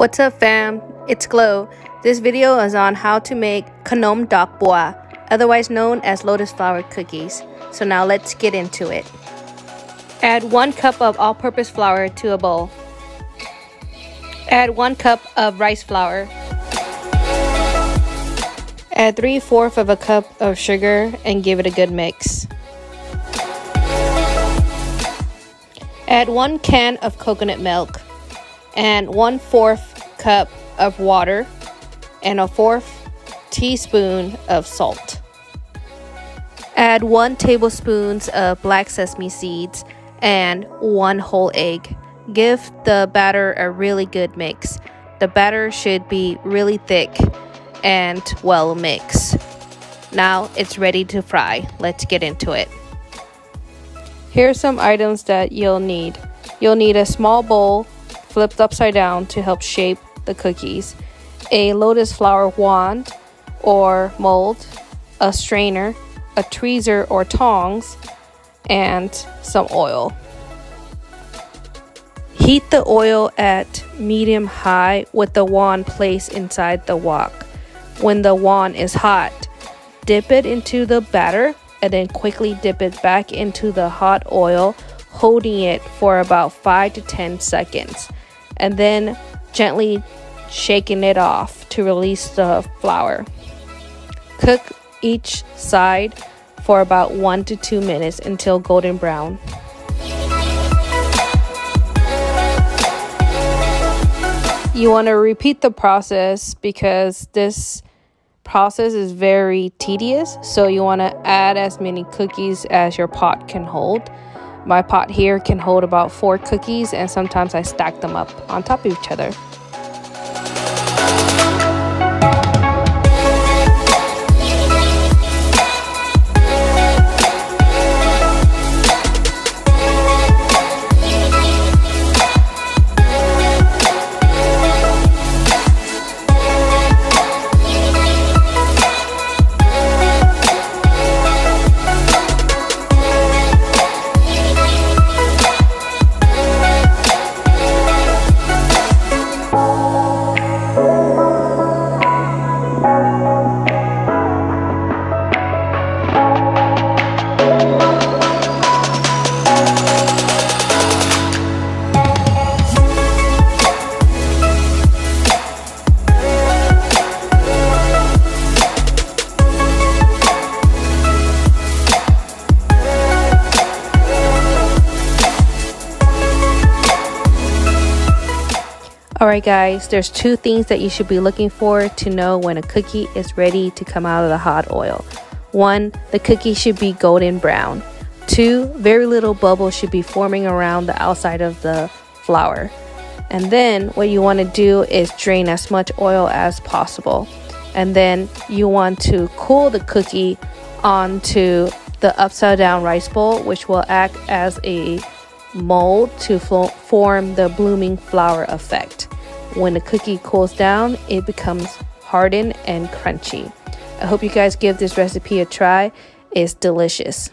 What's up fam, it's Glow. This video is on how to make Kanom Dok Bua, otherwise known as lotus flower cookies. So now let's get into it. Add 1 cup of all-purpose flour to a bowl. Add 1 cup of rice flour. Add 3/4 of a cup of sugar and give it a good mix. Add 1 can of coconut milk and 1/4 cup of water and a 1/4 teaspoon of salt. Add 1 tablespoon of black sesame seeds and 1 whole egg. Give the batter a really good mix. The batter should be really thick and well mixed. Now it's ready to fry. Let's get into it. Here's some items that you'll need. You'll need a small bowl flipped upside down to help shape the cookies, a lotus flower wand or mold, a strainer, a tweezer or tongs, and some oil. Heat the oil at medium-high with the wand placed inside the wok. When the wand is hot, dip it into the batter and then quickly dip it back into the hot oil, holding it for about 5 to 10 seconds, and then gently shaking it off to release the flour. Cook each side for about 1 to 2 minutes until golden brown. You want to repeat the process because this process is very tedious, so you want to add as many cookies as your pot can hold. My pot here can hold about 4 cookies, and sometimes I stack them up on top of each other. Alright guys, there's 2 things that you should be looking for to know when a cookie is ready to come out of the hot oil. 1, the cookie should be golden brown. 2, very little bubbles should be forming around the outside of the flour. And then what you want to do is drain as much oil as possible. And then you want to cool the cookie onto the upside down rice bowl, which will act as a mold to form the blooming flower effect. When the cookie cools down, it becomes hardened and crunchy. I hope you guys give this recipe a try. It's delicious.